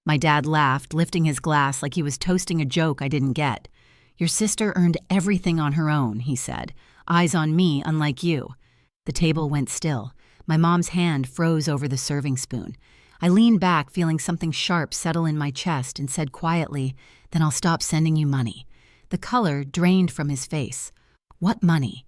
My dad laughed, lifting his glass like he was toasting a joke I didn't get. Your sister earned everything on her own, he said. Eyes on me, unlike you. The table went still. My mom's hand froze over the serving spoon. I leaned back, feeling something sharp settle in my chest, and said quietly, "Then I'll stop sending you money." The color drained from his face. What money?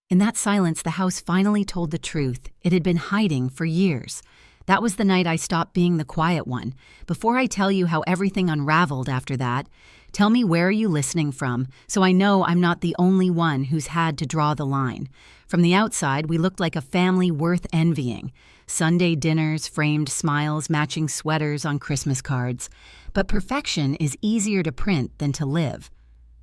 In that silence, the house finally told the truth it had been hiding for years. That was the night I stopped being the quiet one. Before I tell you how everything unraveled after that, tell me where are you listening from, so I know I'm not the only one who's had to draw the line. From the outside, we looked like a family worth envying. Sunday dinners, framed smiles, matching sweaters on Christmas cards. But perfection is easier to print than to live.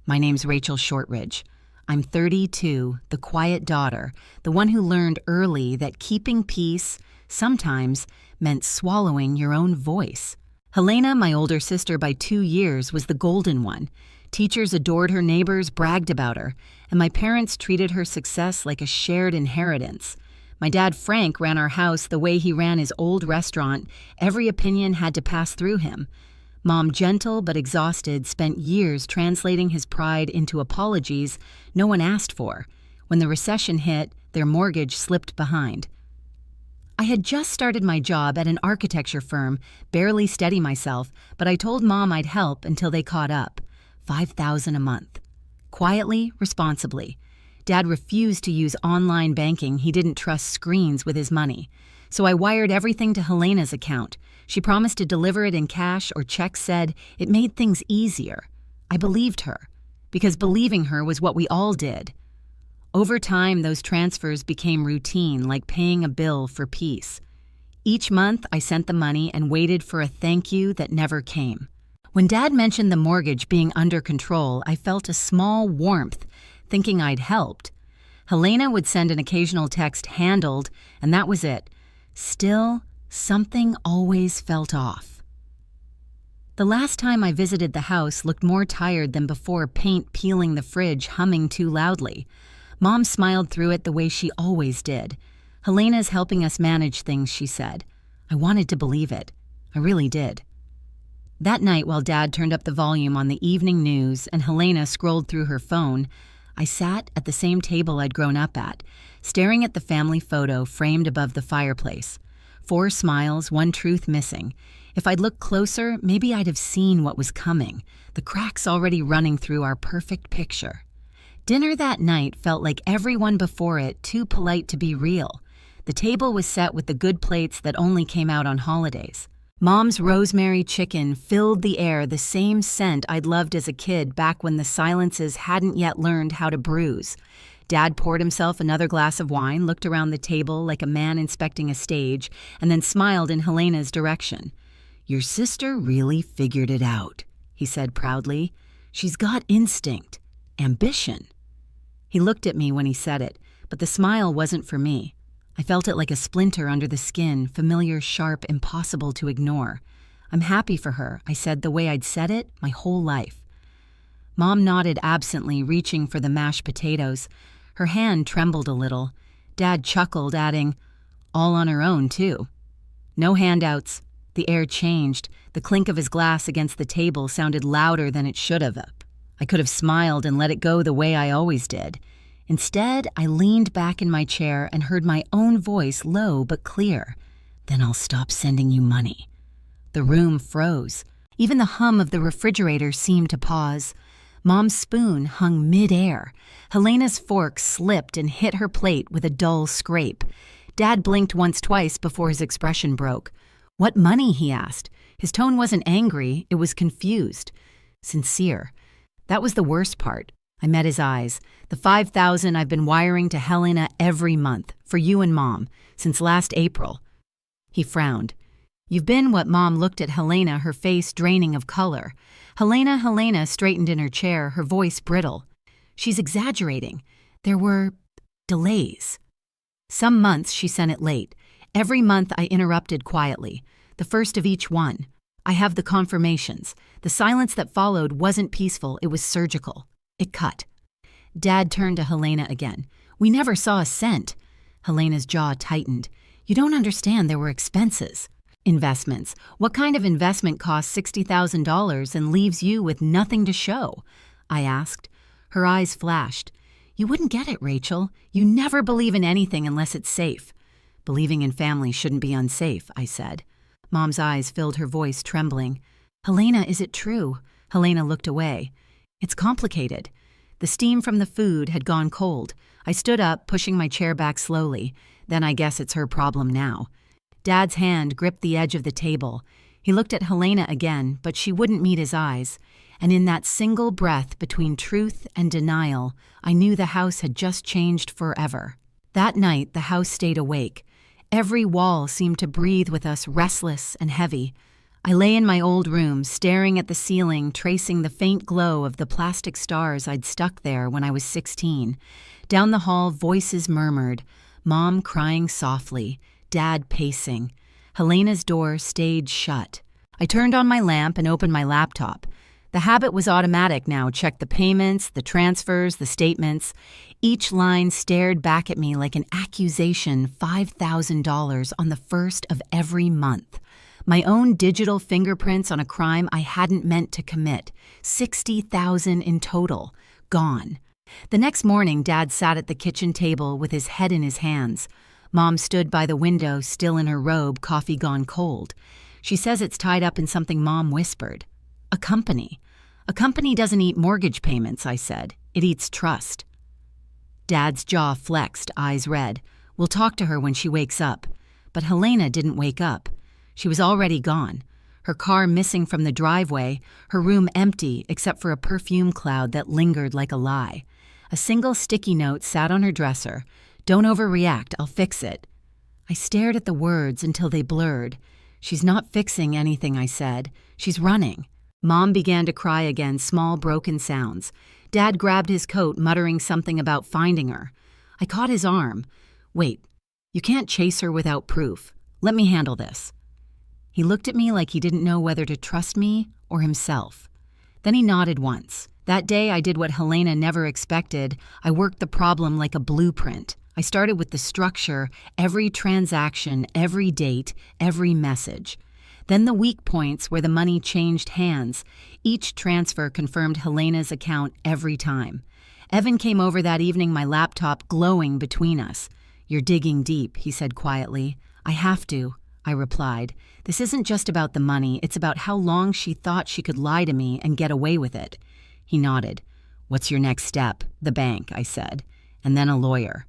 My name's Rachel Shortridge. I'm 32, the quiet daughter, the one who learned early that keeping peace sometimes meant swallowing your own voice. Helena, my older sister by 2 years, was the golden one. Teachers adored her, neighbors bragged about her, and my parents treated her success like a shared inheritance. My dad, Frank, ran our house the way he ran his old restaurant. Every opinion had to pass through him. Mom, gentle but exhausted, spent years translating his pride into apologies no one asked for. When the recession hit, their mortgage slipped behind. I had just started my job at an architecture firm, barely steady myself, but I told Mom I'd help until they caught up. $5,000 a month. Quietly, responsibly. Dad refused to use online banking. He didn't trust screens with his money. So I wired everything to Helena's account. She promised to deliver it in cash, or checks said it made things easier. I believed her, because believing her was what we all did. Over time, those transfers became routine, like paying a bill for peace. Each month, I sent the money and waited for a thank you that never came. When Dad mentioned the mortgage being under control, I felt a small warmth, thinking I'd helped. Helena would send an occasional text, "handled," and that was it. Still, something always felt off. The last time I visited the house looked more tired than before, paint peeling the fridge, humming too loudly. Mom smiled through it the way she always did. "Helena's helping us manage things," she said. I wanted to believe it. I really did. That night, while Dad turned up the volume on the evening news and Helena scrolled through her phone, I sat at the same table I'd grown up at, staring at the family photo framed above the fireplace. 4 smiles, 1 truth missing. If I'd looked closer, maybe I'd have seen what was coming, the cracks already running through our perfect picture. Dinner that night felt like everyone before it, too polite to be real. The table was set with the good plates that only came out on holidays. Mom's rosemary chicken filled the air, the same scent I'd loved as a kid back when the silences hadn't yet learned how to bruise. Dad poured himself another glass of wine, looked around the table like a man inspecting a stage, and then smiled in Helena's direction. "Your sister really figured it out," he said proudly. "She's got instinct, ambition." He looked at me when he said it, but the smile wasn't for me. I felt it like a splinter under the skin, familiar, sharp, impossible to ignore. "I'm happy for her," I said the way I'd said it my whole life. Mom nodded absently, reaching for the mashed potatoes. Her hand trembled a little. Dad chuckled, adding, "All on her own, too." No handouts. The air changed. The clink of his glass against the table sounded louder than it should have. I could have smiled and let it go the way I always did. Instead, I leaned back in my chair and heard my own voice, low but clear. "Then I'll stop sending you money." The room froze. Even the hum of the refrigerator seemed to pause. Mom's spoon hung mid-air. Helena's fork slipped and hit her plate with a dull scrape. Dad blinked once-twice before his expression broke. "What money?" he asked. His tone wasn't angry, it was confused. Sincere. That was the worst part. I met his eyes. "The $5,000 I've been wiring to Helena every month, for you and Mom, since last April." He frowned. "You've been what?" Mom looked at Helena, her face draining of color. Helena straightened in her chair, her voice brittle. "She's exaggerating. There were delays." Some months she sent it late. Every month I interrupted quietly. The first of each one. I have the confirmations. The silence that followed wasn't peaceful, it was surgical. It cut. Dad turned to Helena again. "We never saw a cent." Helena's jaw tightened. "You don't understand, there were expenses." Investments. What kind of investment costs $60,000 and leaves you with nothing to show? I asked. Her eyes flashed. You wouldn't get it, Rachel. You never believe in anything unless it's safe. Believing in family shouldn't be unsafe, I said. Mom's eyes filled, her voice trembling. Helena, is it true? Helena looked away. It's complicated. The steam from the food had gone cold. I stood up, pushing my chair back slowly. Then I guess it's her problem now. Dad's hand gripped the edge of the table. He looked at Helena again, but she wouldn't meet his eyes. And in that single breath between truth and denial, I knew the house had just changed forever. That night, the house stayed awake. Every wall seemed to breathe with us, restless and heavy. I lay in my old room, staring at the ceiling, tracing the faint glow of the plastic stars I'd stuck there when I was 16. Down the hall, voices murmured, Mom crying softly, Dad pacing. Helena's door stayed shut. I turned on my lamp and opened my laptop. The habit was automatic now. Check the payments, the transfers, the statements. Each line stared back at me like an accusation, $5,000 on the first of every month. My own digital fingerprints on a crime I hadn't meant to commit. $60,000 in total. Gone. The next morning, Dad sat at the kitchen table with his head in his hands. Mom stood by the window, still in her robe, coffee gone cold. She says it's tied up in something Mom whispered. A company. A company doesn't eat mortgage payments, I said. It eats trust. Dad's jaw flexed, eyes red. We'll talk to her when she wakes up. But Helena didn't wake up. She was already gone. Her car missing from the driveway, her room empty except for a perfume cloud that lingered like a lie. A single sticky note sat on her dresser. Don't overreact, I'll fix it. I stared at the words until they blurred. She's not fixing anything, I said. She's running. Mom began to cry again, small broken sounds. Dad grabbed his coat, muttering something about finding her. I caught his arm. Wait, you can't chase her without proof. Let me handle this. He looked at me like he didn't know whether to trust me or himself. Then he nodded once. That day I did what Helena never expected. I worked the problem like a blueprint. I started with the structure, every transaction, every date, every message. Then the weak points where the money changed hands. Each transfer confirmed Helena's account every time. Evan came over that evening, my laptop glowing between us. You're digging deep, he said quietly. I have to, I replied. This isn't just about the money, it's about how long she thought she could lie to me and get away with it. He nodded. What's your next step? The bank, I said. And then a lawyer.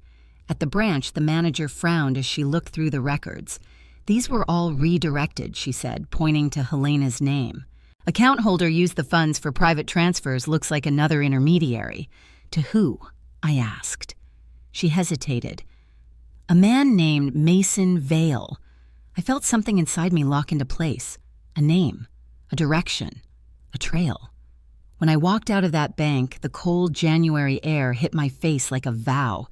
At the branch, the manager frowned as she looked through the records. These were all redirected, she said, pointing to Helena's name. Account holder used the funds for private transfers, looks like another intermediary. To who? I asked. She hesitated. A man named Mason Vale. I felt something inside me lock into place. A name, a direction, a trail. When I walked out of that bank, the cold January air hit my face like a vow.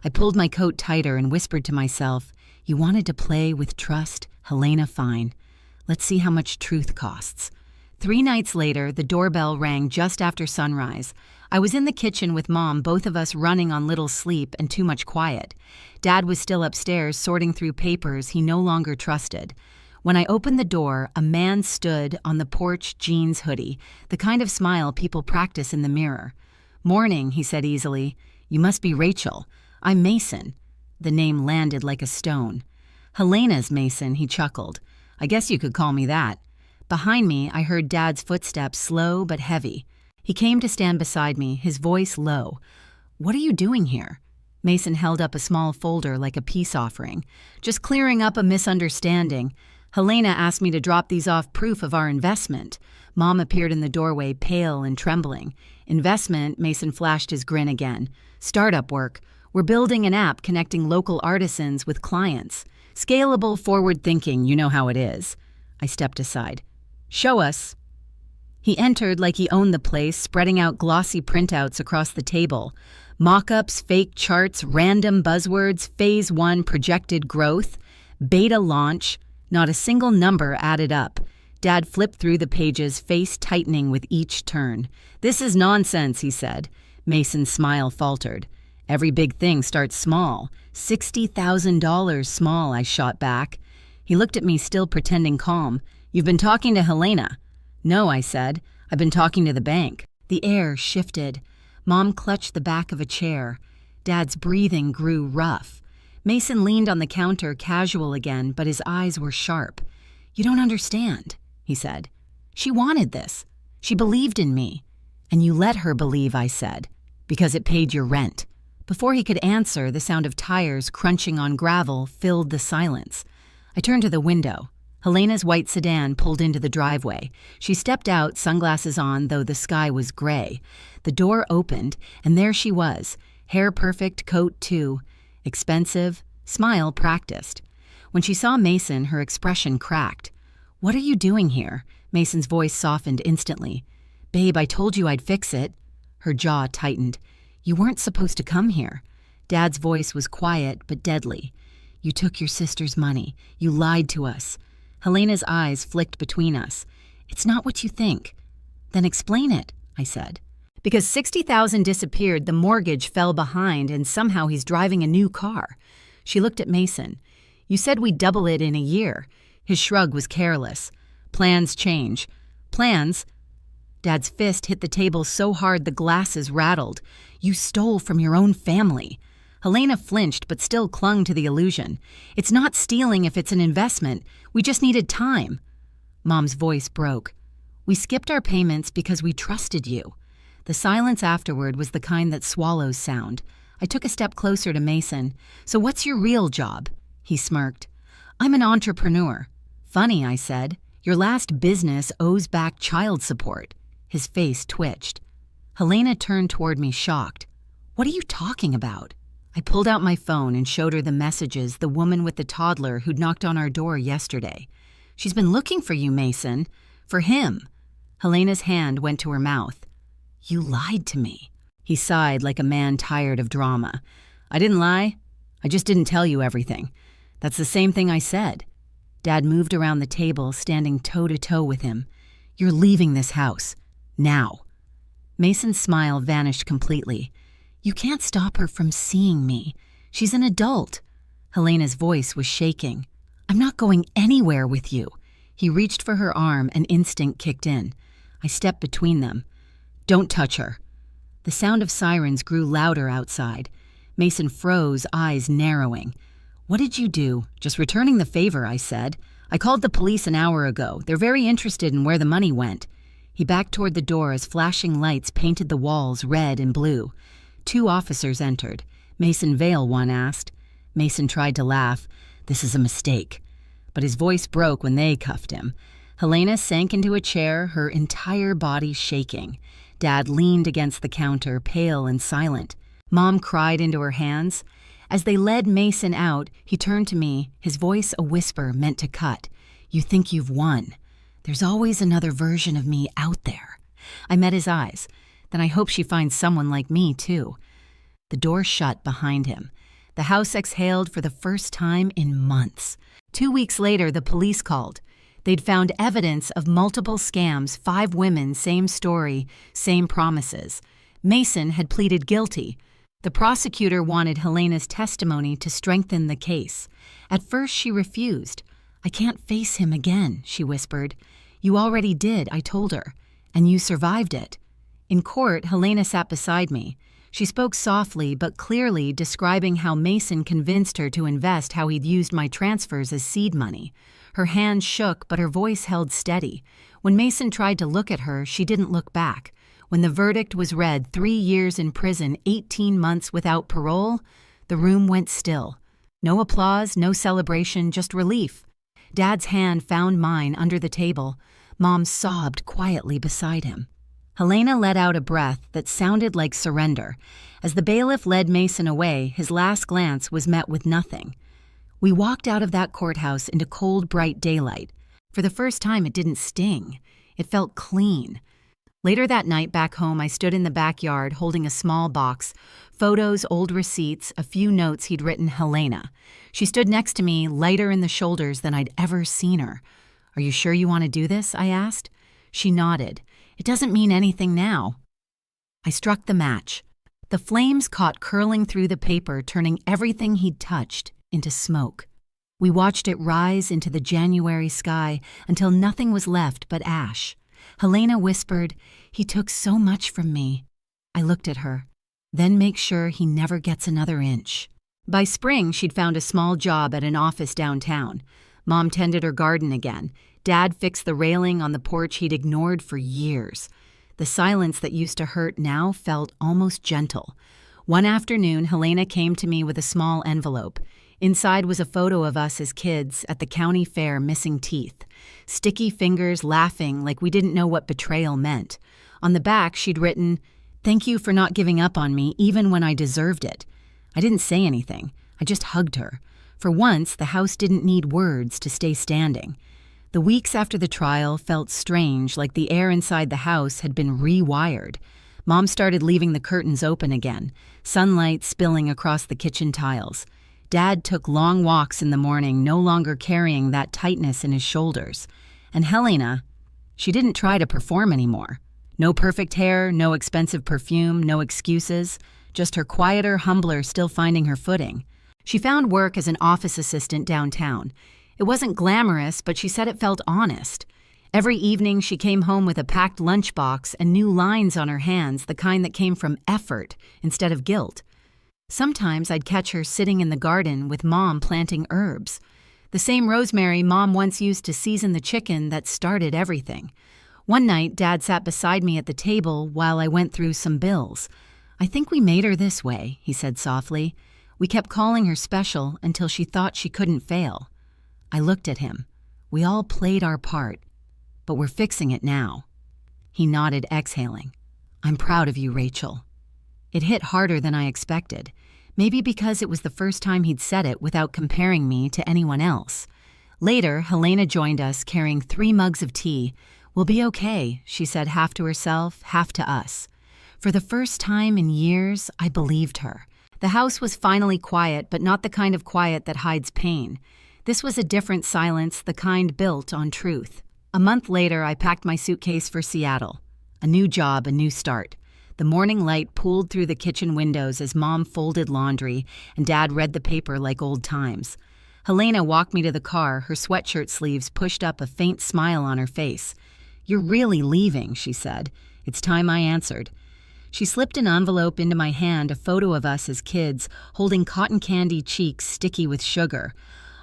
I pulled my coat tighter and whispered to myself, you wanted to play with trust, Helena, fine. Let's see how much truth costs. 3 nights later, the doorbell rang just after sunrise. I was in the kitchen with Mom, both of us running on little sleep and too much quiet. Dad was still upstairs sorting through papers he no longer trusted. When I opened the door, a man stood on the porch, jeans hoodie, the kind of smile people practice in the mirror. Morning, he said easily. You must be Rachel. I'm Mason. The name landed like a stone. Helena's Mason, he chuckled. I guess you could call me that. Behind me, I heard Dad's footsteps, slow but heavy. He came to stand beside me, his voice low. What are you doing here? Mason held up a small folder like a peace offering. Just clearing up a misunderstanding. Helena asked me to drop these off, proof of our investment. Mom appeared in the doorway, pale and trembling. Investment, Mason flashed his grin again. Startup work. We're building an app connecting local artisans with clients. Scalable, forward thinking, you know how it is. I stepped aside. Show us. He entered like he owned the place, spreading out glossy printouts across the table. Mock-ups, fake charts, random buzzwords, phase 1 projected growth, beta launch. Not a single number added up. Dad flipped through the pages, face tightening with each turn. This is nonsense, he said. Mason's smile faltered. Every big thing starts small. $60,000 small, I shot back. He looked at me, still pretending calm. "You've been talking to Helena." "No," I said. "I've been talking to the bank." The air shifted. Mom clutched the back of a chair. Dad's breathing grew rough. Mason leaned on the counter, casual again, but his eyes were sharp. "You don't understand," he said. "She wanted this. She believed in me. And you let her believe," I said, "because it paid your rent." Before he could answer, the sound of tires crunching on gravel filled the silence. I turned to the window. Helena's white sedan pulled into the driveway. She stepped out, sunglasses on, though the sky was gray. The door opened, and there she was, hair perfect, coat too. Expensive, smile practiced. When she saw Mason, her expression cracked. "What are you doing here?" Mason's voice softened instantly. "Babe, I told you I'd fix it." Her jaw tightened. "You weren't supposed to come here." Dad's voice was quiet but deadly. "You took your sister's money. You lied to us." Helena's eyes flicked between us. "It's not what you think." "Then explain it," I said. "Because 60,000 disappeared, the mortgage fell behind, and somehow he's driving a new car." She looked at Mason. "You said we'd double it in a year." His shrug was careless. "Plans change." "Plans?" Dad's fist hit the table so hard the glasses rattled. "You stole from your own family." Helena flinched but still clung to the illusion. "It's not stealing if it's an investment. We just needed time." Mom's voice broke. "We skipped our payments because we trusted you." The silence afterward was the kind that swallows sound. I took a step closer to Mason. "So what's your real job?" He smirked. "I'm an entrepreneur." "Funny," I said. "Your last business owes back child support." His face twitched. Helena turned toward me, shocked. "What are you talking about?" I pulled out my phone and showed her the messages the woman with the toddler who'd knocked on our door yesterday. "She's been looking for you, Mason. For him." Helena's hand went to her mouth. "You lied to me." He sighed like a man tired of drama. "I didn't lie. I just didn't tell you everything. That's the same thing I said." Dad moved around the table, standing toe-to-toe with him. "You're leaving this house. Now." Mason's smile vanished completely. "You can't stop her from seeing me. She's an adult." Helena's voice was shaking. "I'm not going anywhere with you." He reached for her arm and instinct kicked in. I stepped between them. "Don't touch her." The sound of sirens grew louder outside. Mason froze, eyes narrowing. "What did you do?" "Just returning the favor," I said. "I called the police an hour ago. They're very interested in where the money went." He backed toward the door as flashing lights painted the walls red and blue. 2 officers entered. "Mason Vale," one asked. Mason tried to laugh. "This is a mistake." But his voice broke when they cuffed him. Helena sank into a chair, her entire body shaking. Dad leaned against the counter, pale and silent. Mom cried into her hands. As they led Mason out, he turned to me, his voice a whisper meant to cut. "You think you've won. There's always another version of me out there." I met his eyes. "Then I hope she finds someone like me, too." The door shut behind him. The house exhaled for the first time in months. 2 weeks later, the police called. They'd found evidence of multiple scams, 5 women, same story, same promises. Mason had pleaded guilty. The prosecutor wanted Helena's testimony to strengthen the case. At first, she refused. "I can't face him again," she whispered. "You already did," I told her, "and you survived it." In court, Helena sat beside me. She spoke softly but clearly, describing how Mason convinced her to invest how he'd used my transfers as seed money. Her hands shook, but her voice held steady. When Mason tried to look at her, she didn't look back. When the verdict was read, 3 years in prison, 18 months without parole, the room went still. No applause, no celebration, just relief. Dad's hand found mine under the table. Mom sobbed quietly beside him. Helena let out a breath that sounded like surrender. As the bailiff led Mason away, his last glance was met with nothing. We walked out of that courthouse into cold, bright daylight. For the first time, it didn't sting. It felt clean. Later that night back home, I stood in the backyard holding a small box, photos, old receipts, a few notes he'd written Helena. She stood next to me, lighter in the shoulders than I'd ever seen her. "Are you sure you want to do this?" I asked. She nodded. "It doesn't mean anything now." I struck the match. The flames caught curling through the paper, turning everything he'd touched into smoke. We watched it rise into the January sky until nothing was left but ash. Helena whispered, "He took so much from me." I looked at her. "Then make sure he never gets another inch." By spring, she'd found a small job at an office downtown. Mom tended her garden again. Dad fixed the railing on the porch he'd ignored for years. The silence that used to hurt now felt almost gentle. One afternoon, Helena came to me with a small envelope. Inside was a photo of us as kids at the county fair missing teeth. Sticky fingers laughing like we didn't know what betrayal meant. On the back, she'd written, "Thank you for not giving up on me even when I deserved it." I didn't say anything. I just hugged her. For once, the house didn't need words to stay standing. The weeks after the trial felt strange, like the air inside the house had been rewired. Mom started leaving the curtains open again, sunlight spilling across the kitchen tiles. Dad took long walks in the morning, no longer carrying that tightness in his shoulders. And Helena, she didn't try to perform anymore. No perfect hair, no expensive perfume, no excuses. Just her quieter, humbler, still finding her footing. She found work as an office assistant downtown. It wasn't glamorous, but she said it felt honest. Every evening she came home with a packed lunchbox and new lines on her hands, the kind that came from effort instead of guilt. Sometimes I'd catch her sitting in the garden with Mom planting herbs. The same rosemary Mom once used to season the chicken that started everything. One night, Dad sat beside me at the table while I went through some bills. "I think we made her this way," he said softly. "We kept calling her special until she thought she couldn't fail." I looked at him. "We all played our part, but we're fixing it now." He nodded, exhaling. "I'm proud of you, Rachel." It hit harder than I expected, maybe because it was the first time he'd said it without comparing me to anyone else. Later, Helena joined us carrying 3 mugs of tea. "We'll be okay," she said, half to herself, half to us. For the first time in years, I believed her. The house was finally quiet, but not the kind of quiet that hides pain. This was a different silence, the kind built on truth. A month later, I packed my suitcase for Seattle. A new job, a new start. The morning light pooled through the kitchen windows as Mom folded laundry and Dad read the paper like old times. Helena walked me to the car, her sweatshirt sleeves pushed up, a faint smile on her face. "You're really leaving," she said. "It's time I answered." She slipped an envelope into my hand, a photo of us as kids, holding cotton candy cheeks sticky with sugar.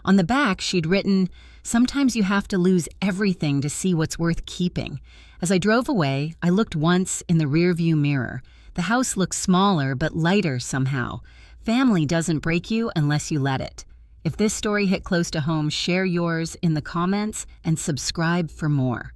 On the back, she'd written, "Sometimes you have to lose everything to see what's worth keeping." As I drove away, I looked once in the rearview mirror. The house looked smaller but lighter somehow. Family doesn't break you unless you let it. If this story hit close to home, share yours in the comments and subscribe for more.